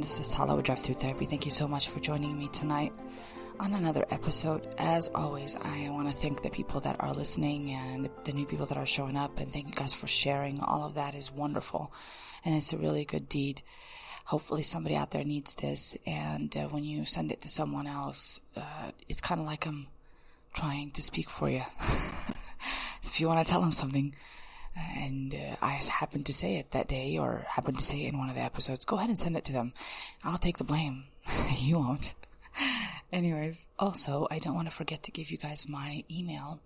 This is Tala with Drive-Thru Therapy. Thank you so much for joining me tonight on another episode. As always, I want to thank the people that are listening and the new people that are showing up, and thank you guys for sharing. All of that is wonderful, and it's a really good deed. Hopefully somebody out there needs this, and when you send it to someone else, it's kind of like I'm trying to speak for you. If you want to tell them something, and I happen to say it that day, or happen to say it in one of the episodes, go ahead and send it to them. I'll take the blame. You won't. Anyways, also, I don't want to forget to give you guys my email.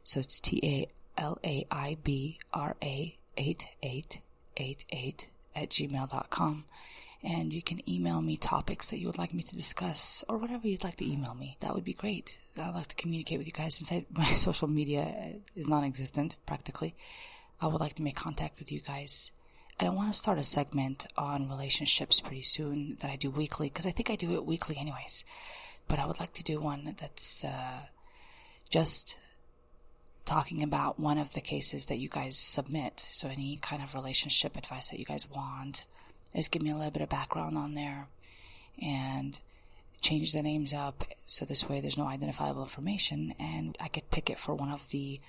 So it's TALAIBRA8888 and you can email me topics that you would like me to discuss, or whatever you'd like to email me. That would be great. I'd like to communicate with you guys. Since my social media is non-existent, practically, I would like to make contact with you guys. And I want to start a segment on relationships pretty soon that I do weekly, because I think I do it weekly anyways. But I would like to do one that's just talking about one of the cases that you guys submit. So any kind of relationship advice that you guys want, just give me a little bit of background on there and change the names up so this way there's no identifiable information, and I could pick it for one of the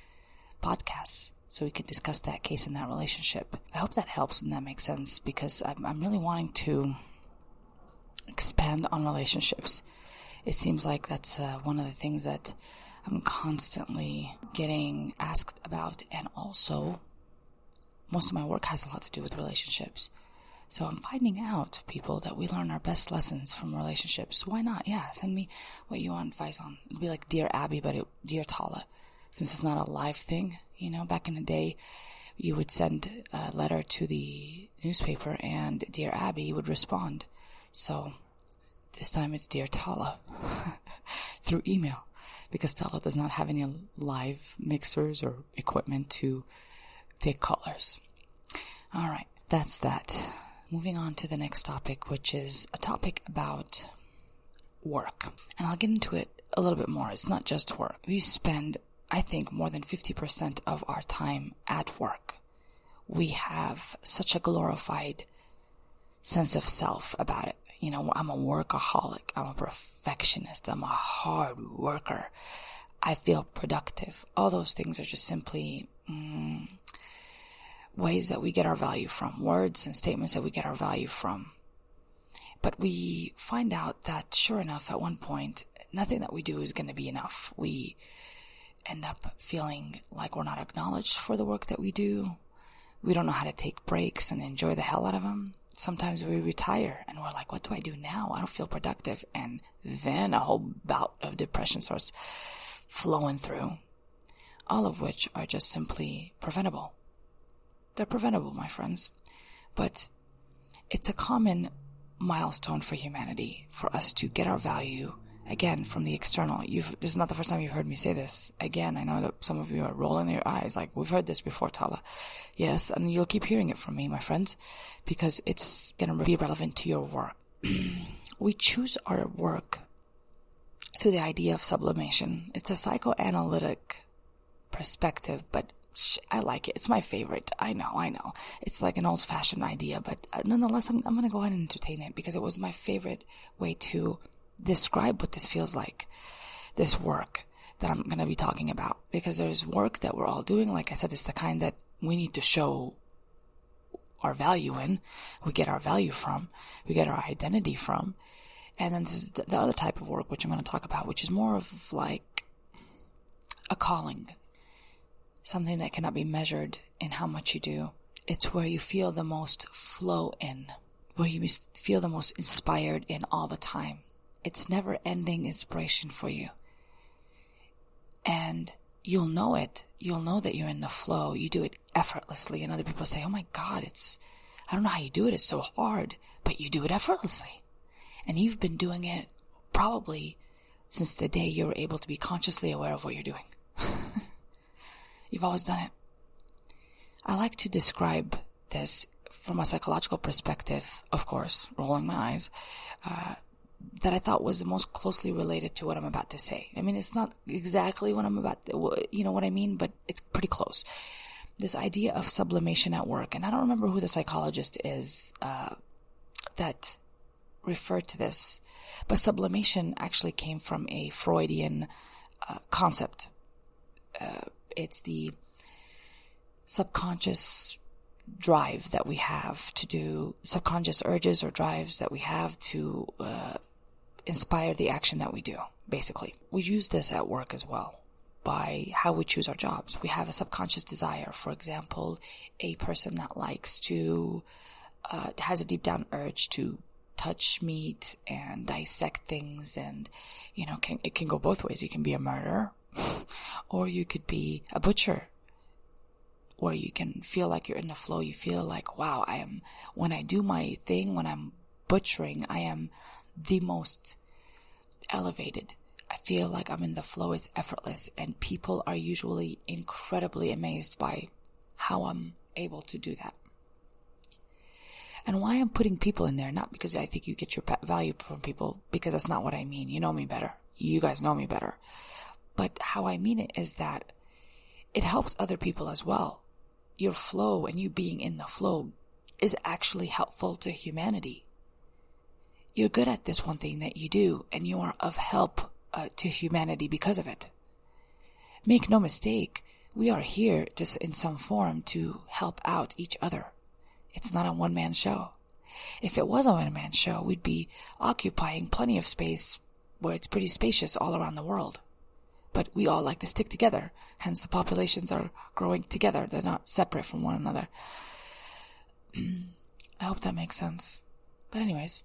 podcasts so we could discuss that case in that relationship. I hope that helps and that makes sense, because I'm really wanting to expand on relationships. It seems like that's one of the things that I'm constantly getting asked about, and also most of my work has a lot to do with relationships. So I'm finding out, people, that we learn our best lessons from relationships. So why not? Yeah, send me what you want advice on. It'll be like Dear Abby, but Dear Tala. Since it's not a live thing, back in the day, you would send a letter to the newspaper and Dear Abby would respond. So this time it's Dear Tala through email, because Tala does not have any live mixers or equipment to take callers. All right, that's that. Moving on to the next topic, which is a topic about work. And I'll get into it a little bit more. It's not just work. We spend, I think, more than 50% of our time at work. We have such a glorified sense of self about it. I'm a workaholic. I'm a perfectionist. I'm a hard worker. I feel productive. All those things are just simply ways that we get our value from, words and statements that we get our value from. But we find out that, sure enough, at one point, nothing that we do is going to be enough. We end up feeling like we're not acknowledged for the work that we do. We don't know how to take breaks and enjoy the hell out of them. Sometimes we retire and we're like, what do I do now? I don't feel productive. And then a whole bout of depression starts flowing through, all of which are just simply preventable. They're preventable, my friends. But it's a common milestone for humanity, for us to get our value, again, from the external. This is not the first time you've heard me say this. Again, I know that some of you are rolling your eyes like, we've heard this before, Tala. Yes, and you'll keep hearing it from me, my friends, because it's going to be relevant to your work. We choose our work through the idea of sublimation. It's a psychoanalytic perspective, but I like it. It's my favorite. I know. It's like an old-fashioned idea, but nonetheless, I'm going to go ahead and entertain it, because it was my favorite way to describe what this feels like, this work that I'm going to be talking about. Because there's work that we're all doing. Like I said, it's the kind that we need to show our value in. We get our value from. We get our identity from. And then there's the other type of work, which I'm going to talk about, which is more of like a calling. Something that cannot be measured in how much you do. It's where you feel the most flow in, where you feel the most inspired in all the time. It's never-ending inspiration for you. And you'll know it. You'll know that you're in the flow. You do it effortlessly. And other people say, oh my God, I don't know how you do it. It's so hard. But you do it effortlessly. And you've been doing it probably since the day you were able to be consciously aware of what you're doing. You've always done it. I like to describe this from a psychological perspective, of course, rolling my eyes, that I thought was the most closely related to what I'm about to say. I mean, it's not exactly what I'm about to, you know what I mean, but it's pretty close. This idea of sublimation at work, and I don't remember who the psychologist is that refer to this, but sublimation actually came from a Freudian concept. It's the subconscious drive that we have to do, subconscious urges or drives that we have to inspire the action that we do, basically. We use this at work as well by how we choose our jobs. We have a subconscious desire. For example, a person that likes to, has a deep down urge to touch meat and dissect things, and, it can go both ways. You can be a murderer or you could be a butcher, where you can feel like you're in the flow. You feel like, wow, when I do my thing, when I'm butchering, I am the most elevated. I feel like I'm in the flow. It's effortless. And people are usually incredibly amazed by how I'm able to do that. And why I'm putting people in there, not because I think you get your value from people, because that's not what I mean. You know me better. You guys know me better. But how I mean it is that it helps other people as well. Your flow and you being in the flow is actually helpful to humanity. You're good at this one thing that you do, and you are of help to humanity because of it. Make no mistake, we are here in some form to help out each other. It's not a one-man show. If it was a one-man show, we'd be occupying plenty of space where it's pretty spacious all around the world. But we all like to stick together. Hence the populations are growing together. They're not separate from one another. I hope that makes sense. But anyways,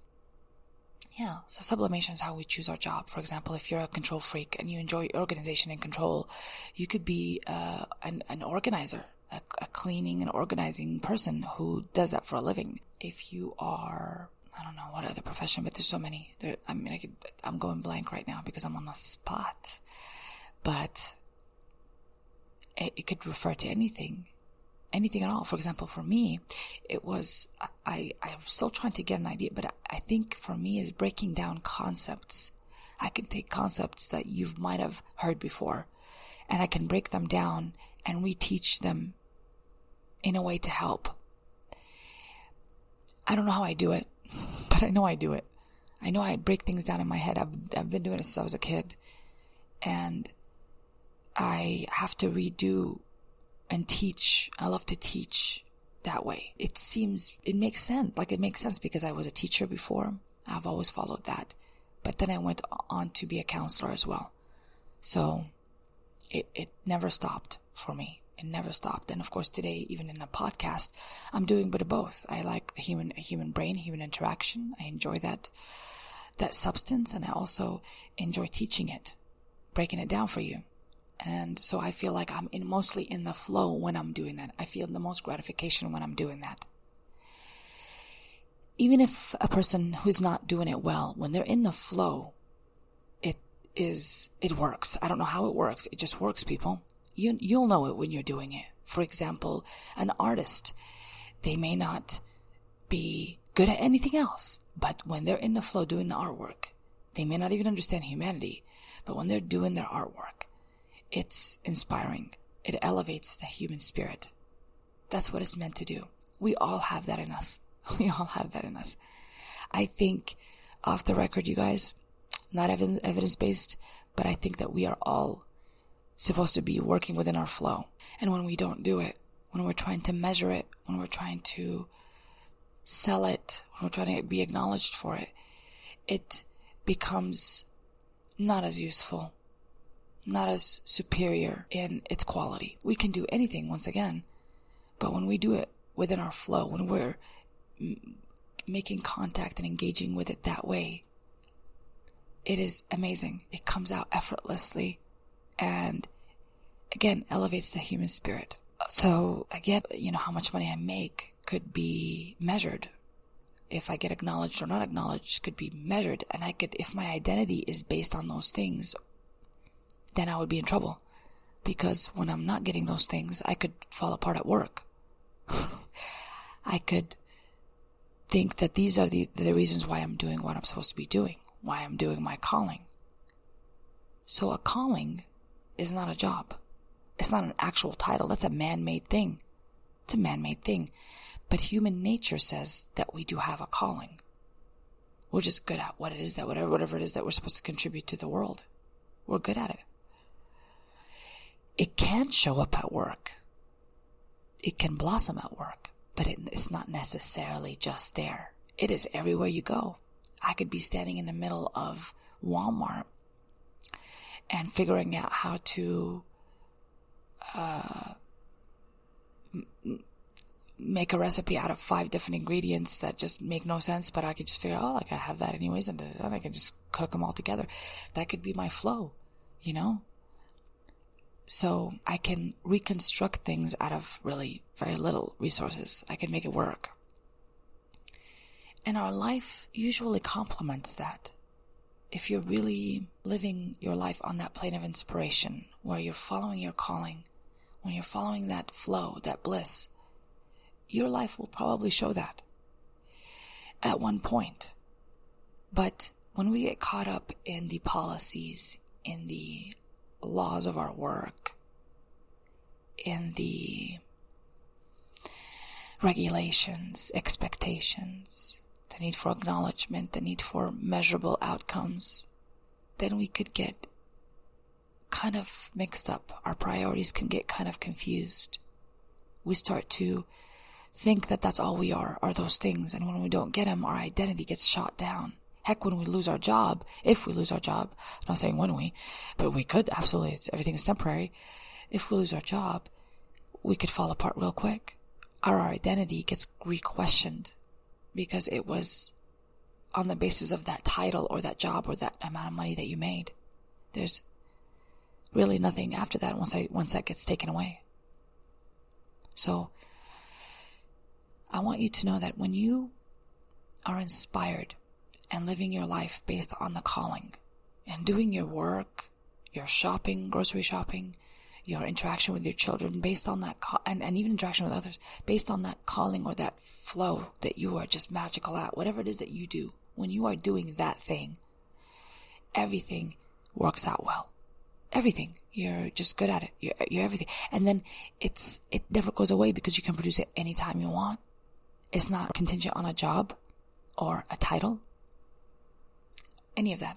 yeah. So sublimation is how we choose our job. For example, if you're a control freak and you enjoy organization and control, you could be an organizer, a cleaning and organizing person who does that for a living. If you are, I don't know what other profession, but there's so many. I'm going blank right now because I'm on the spot. But it could refer to anything at all. For example, for me, it was, I'm still trying to get an idea, but I think for me is breaking down concepts. I can take concepts that you might have heard before, and I can break them down and reteach them in a way to help. I don't know how I do it, but I know I do it. I know I break things down in my head. I've been doing it since I was a kid, and I have to redo and teach. I love to teach that way. It makes sense. It makes sense because I was a teacher before. I've always followed that. But then I went on to be a counselor as well. So it never stopped for me. It never stopped. And of course today, even in a podcast, I'm doing a bit of both. I like the human brain, human interaction. I enjoy that substance, and I also enjoy teaching it, breaking it down for you. And so I feel like I'm mostly in the flow when I'm doing that. I feel the most gratification when I'm doing that. Even if a person who's not doing it well, when they're in the flow, it works. I don't know how it works. It just works, people. You'll know it when you're doing it. For example, an artist, they may not be good at anything else, but when they're in the flow doing the artwork, they may not even understand humanity, but when they're doing their artwork, it's inspiring. It elevates the human spirit. That's what it's meant to do. We all have that in us. We all have that in us. I think, off the record, you guys, not evidence-based, but I think that we are all supposed to be working within our flow. And when we don't do it, when we're trying to measure it, when we're trying to sell it, when we're trying to be acknowledged for it, it becomes not as useful, not as superior in its quality. We can do anything, once again, but when we do it within our flow, when we're making contact and engaging with it that way, it is amazing. It comes out effortlessly and, again, elevates the human spirit. So, again, how much money I make could be measured. If I get acknowledged or not acknowledged could be measured. And if my identity is based on those things, then I would be in trouble. Because when I'm not getting those things, I could fall apart at work. I could think that these are the reasons why I'm doing what I'm supposed to be doing, why I'm doing my calling. So a calling is not a job. It's not an actual title. That's a man-made thing. It's a man-made thing. But human nature says that we do have a calling. We're just good at what it is that, whatever it is that we're supposed to contribute to the world. We're good at it. It can show up at work. It can blossom at work, but it's not necessarily just there. It is everywhere you go. I could be standing in the middle of Walmart and figuring out how to make a recipe out of 5 different ingredients that just make no sense, but I could just figure out, I have that anyways, and then I can just cook them all together. That could be my flow, So I can reconstruct things out of really very little resources. I can make it work. And our life usually complements that. If you're really living your life on that plane of inspiration, where you're following your calling, when you're following that flow, that bliss, your life will probably show that at one point. But when we get caught up in the policies, in the laws of our work, in the regulations, expectations, the need for acknowledgement, the need for measurable outcomes, then we could get kind of mixed up. Our priorities can get kind of confused. We start to think that that's all we are those things. And when we don't get them, our identity gets shot down. Heck, when we lose our job, if we lose our job, I'm not saying when but we could, absolutely. Everything is temporary. If we lose our job, we could fall apart real quick. Our identity gets re-questioned because it was on the basis of that title or that job or that amount of money that you made. There's really nothing after that once that gets taken away. So I want you to know that when you are inspired and living your life based on the calling and doing your work, your shopping, grocery shopping, your interaction with your children based on that, and even interaction with others, based on that calling or that flow that you are just magical at, whatever it is that you do, when you are doing that thing, everything works out well. Everything. You're just good at it. You're everything. And then it never goes away because you can produce it anytime you want. It's not contingent on a job or a title. Any of that.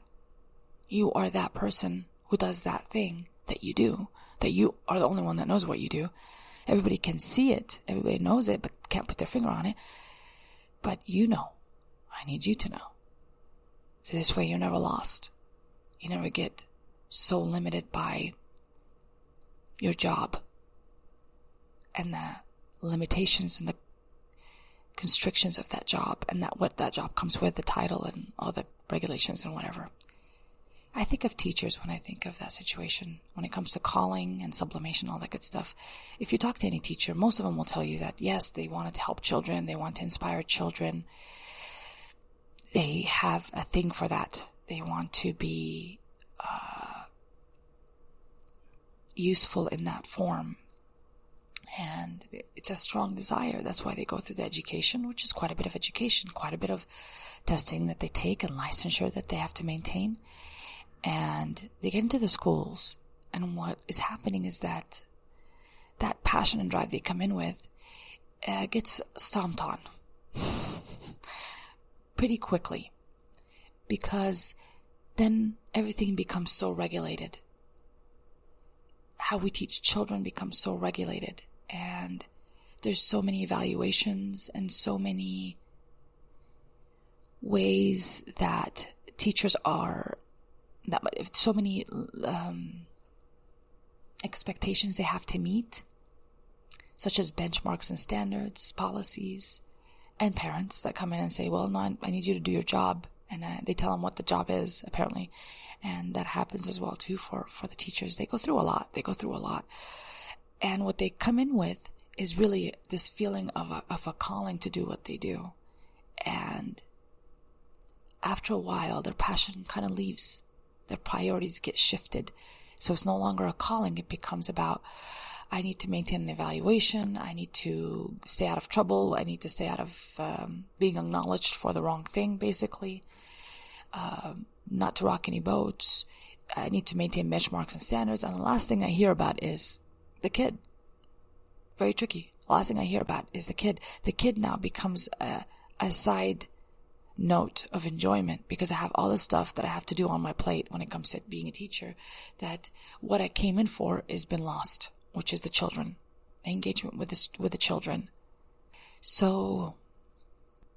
You are that person who does that thing that you do, that you are the only one that knows what you do. Everybody can see it. Everybody knows it, but can't put their finger on it. But you know. I need you to know. So this way you're never lost. You never get so limited by your job and the limitations and the constrictions of that job and what that job comes with, the title and all the regulations and whatever. I think of teachers when I think of that situation, when it comes to calling and sublimation, all that good stuff. If you talk to any teacher, most of them will tell you that, yes, they wanted to help children, they want to inspire children. They have a thing for that. They want to be useful in that form. And it's a strong desire. That's why they go through the education, which is quite a bit of education, quite a bit of testing that they take and licensure that they have to maintain. And they get into the schools. And what is happening is that passion and drive they come in with gets stomped on pretty quickly. Because then everything becomes so regulated. How we teach children becomes so regulated, and there's so many evaluations and so many ways that teachers are, so many expectations they have to meet, such as benchmarks and standards, policies, and parents that come in and say, well, no, I need you to do your job. And they tell them what the job is, apparently. And that happens as well, too, for the teachers. They go through a lot. And what they come in with is really this feeling of a calling to do what they do. And after a while, their passion kind of leaves. Their priorities get shifted. So it's no longer a calling. It becomes about, I need to maintain an evaluation. I need to stay out of trouble. I need to stay out of being acknowledged for the wrong thing, basically. Not to rock any boats. I need to maintain benchmarks and standards. And the last thing I hear about is the kid. Very tricky. The last thing I hear about is the kid. The kid now becomes a side note of enjoyment, because I have all this stuff that I have to do on my plate when it comes to being a teacher, that what I came in for has been lost, which is the children, engagement with the children. So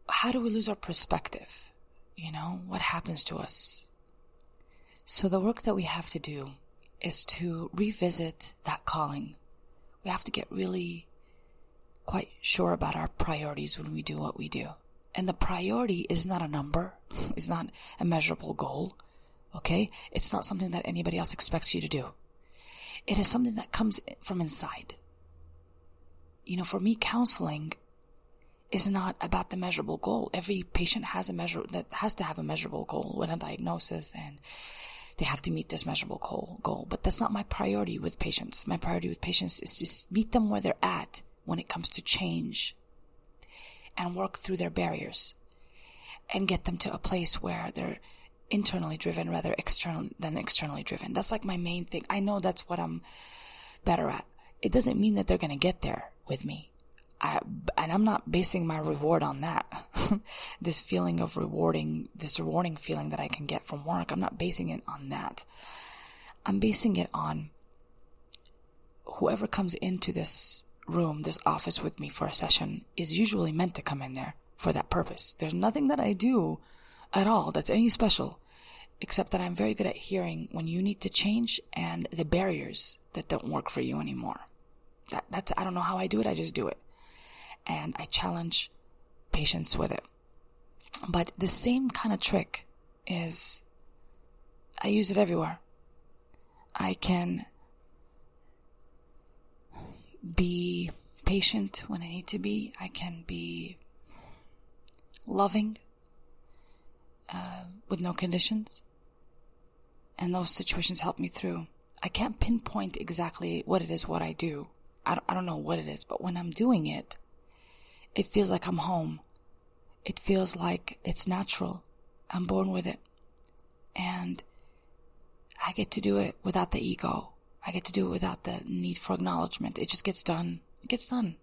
how do we lose our perspective? What happens to us? So the work that we have to do is to revisit that calling. We have to get really quite sure about our priorities when we do what we do. And the priority is not a number. It's not a measurable goal. Okay? It's not something that anybody else expects you to do. It is something that comes from inside. For me, counseling is not about the measurable goal. Every patient has to have a measurable goal with a diagnosis, and they have to meet this measurable goal. But that's not my priority with patients. My priority with patients is to meet them where they're at when it comes to change, and work through their barriers and get them to a place where they're internally driven rather than externally driven. That's like my main thing. I know that's what I'm better at. It doesn't mean that they're going to get there with me. And I'm not basing my reward on that. This rewarding feeling that I can get from work, I'm not basing it on that. I'm basing it on whoever comes into this room, this office with me for a session is usually meant to come in there for that purpose. There's nothing that I do at all that's any special, except that I'm very good at hearing when you need to change and the barriers that don't work for you anymore. I don't know how I do it, I just do it. And I challenge patients with it. But the same kind of trick is, I use it everywhere. I can be patient when I need to be. I can be loving with no conditions. And those situations help me through. I can't pinpoint exactly what it is, what I do. I don't know what it is, but when I'm doing it, it feels like I'm home. It feels like it's natural. I'm born with it. And I get to do it without the ego. I get to do it without the need for acknowledgement. It just gets done. It gets done.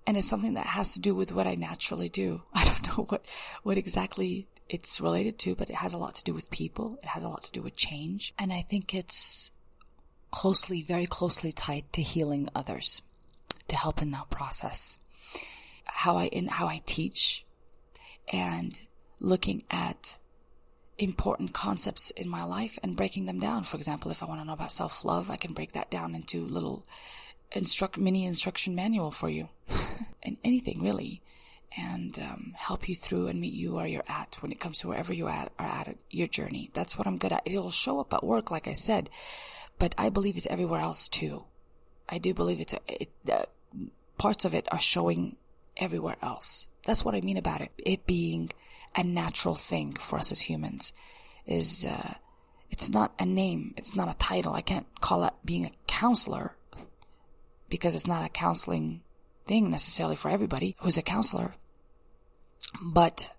And it's something that has to do with what I naturally do. I don't know what exactly it's related to, but it has a lot to do with people. It has a lot to do with change. And I think it's very closely tied to healing others, to help in that process. How I teach, and looking at important concepts in my life and breaking them down. For example, if I want to know about self-love, I can break that down into little mini instruction manual for you, and anything really, and help you through and meet you where you're at when it comes to wherever you are at your journey. That's what I'm good at. It'll show up at work, like I said, but I believe it's everywhere else too. I do believe parts of it are showing everywhere else. That's what I mean about it. It being a natural thing for us as humans is, it's not a name. It's not a title. I can't call it being a counselor because it's not a counseling thing necessarily for everybody who's a counselor. But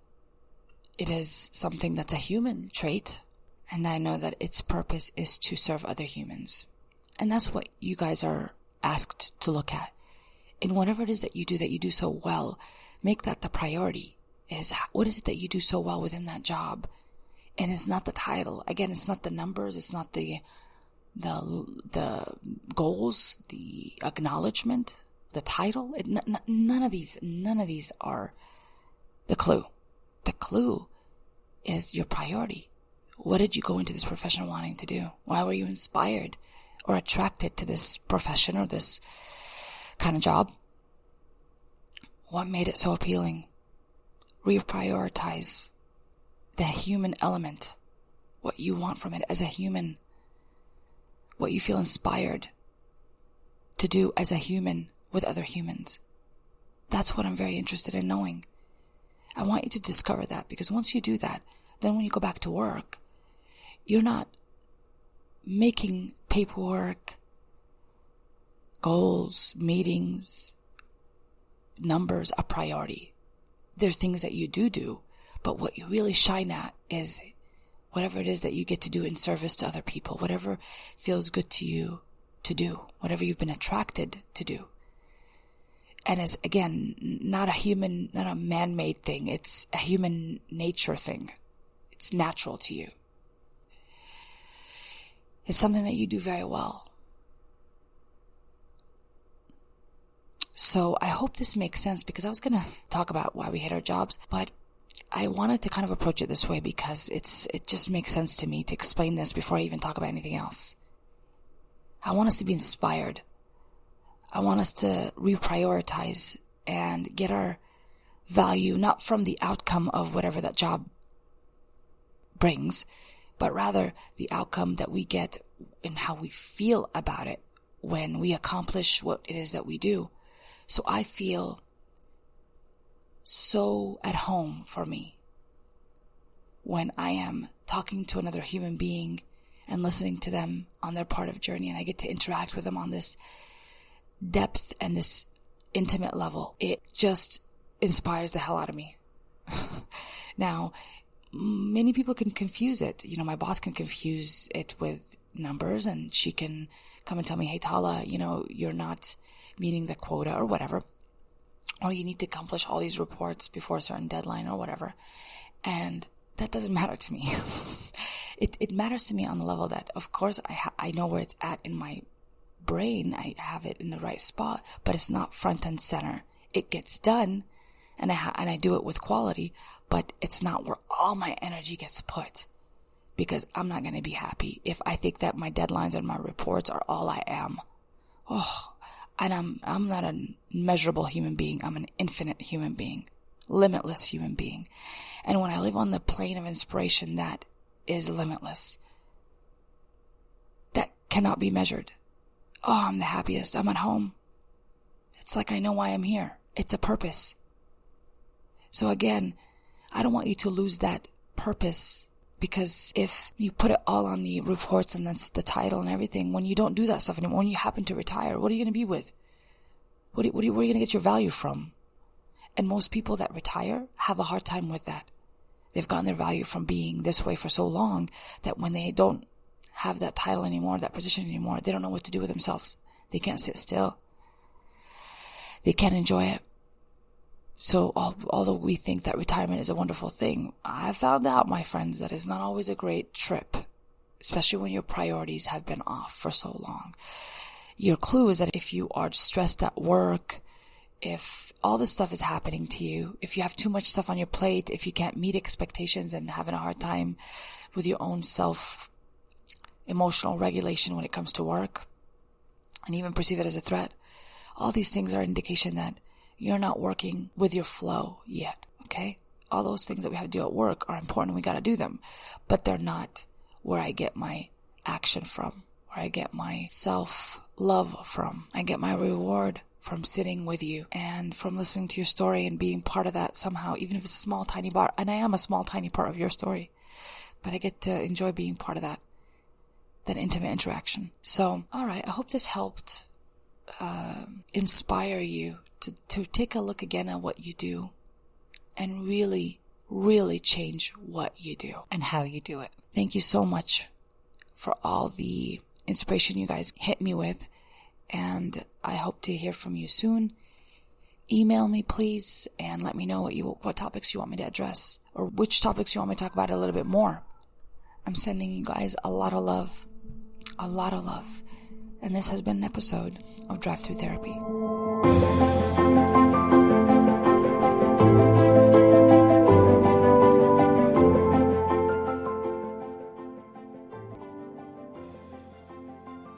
it is something that's a human trait. And I know that its purpose is to serve other humans. And that's what you guys are asked to look at. In whatever it is that you do so well, make that the priority. What is it that you do so well within that job? And it's not the title. Again, it's not the numbers. It's not the goals, the acknowledgement, the title. None of these are the clue. The clue is your priority. What did you go into this profession wanting to do? Why were you inspired or attracted to this profession or this kind of job? What made it so appealing? Reprioritize the human element, what you want from it as a human, what you feel inspired to do as a human with other humans. That's what I'm very interested in knowing. I want you to discover that, because once you do that, then when you go back to work, you're not making paperwork, goals, meetings, numbers a priority. There are things that you do, but what you really shine at is whatever it is that you get to do in service to other people, whatever feels good to you to do, whatever you've been attracted to do. And it's, again, not a man-made thing. It's a human nature thing. It's natural to you. It's something that you do very well. So I hope this makes sense, because I was going to talk about why we hate our jobs, but I wanted to kind of approach it this way because it just makes sense to me to explain this before I even talk about anything else. I want us to be inspired. I want us to reprioritize and get our value not from the outcome of whatever that job brings, but rather the outcome that we get in how we feel about it when we accomplish what it is that we do. So I feel so at home for me when I am talking to another human being and listening to them on their part of journey, and I get to interact with them on this depth and this intimate level. It just inspires the hell out of me. Now, many people can confuse it. My boss can confuse it with numbers, and she can come and tell me, hey, Tala, you're not meeting the quota or whatever, or you need to accomplish all these reports before a certain deadline or whatever. And that doesn't matter to me. It matters to me on the level that, of course, I know where it's at in my brain. I have it in the right spot, but it's not front and center. It gets done, and I do it with quality, but it's not where all my energy gets put, because I'm not going to be happy if I think that my deadlines and my reports are all I am. And I'm not a measurable human being. I'm an infinite human being, limitless human being. And when I live on the plane of inspiration, that is limitless. That cannot be measured. I'm the happiest. I'm at home. It's like I know why I'm here. It's a purpose. So again, I don't want you to lose that purpose, because if you put it all on the reports and that's the title and everything, when you don't do that stuff anymore, when you happen to retire, what are you going to be with? Where are you going to get your value from? And most people that retire have a hard time with that. They've gotten their value from being this way for so long that when they don't have that title anymore, that position anymore, they don't know what to do with themselves. They can't sit still. They can't enjoy it. So although we think that retirement is a wonderful thing, I found out, my friends, that it's not always a great trip, especially when your priorities have been off for so long. Your clue is that if you are stressed at work, if all this stuff is happening to you, if you have too much stuff on your plate, if you can't meet expectations and having a hard time with your own emotional regulation when it comes to work, and even perceive it as a threat, all these things are indication that you're not working with your flow yet, okay? All those things that we have to do at work are important. We got to do them, but they're not where I get my action from, where I get my self-love from. I get my reward from sitting with you and from listening to your story and being part of that somehow, even if it's a small, tiny part. And I am a small, tiny part of your story, but I get to enjoy being part of that intimate interaction. So, all right, I hope this helped inspire you to take a look again at what you do and really, really change what you do and how you do it. Thank you so much for all the inspiration you guys hit me with, and I hope to hear from you soon. Email me, please, and let me know what topics you want me to address, or which topics you want me to talk about a little bit more. I'm sending you guys a lot of love. And this has been an episode of Drive-Thru Therapy.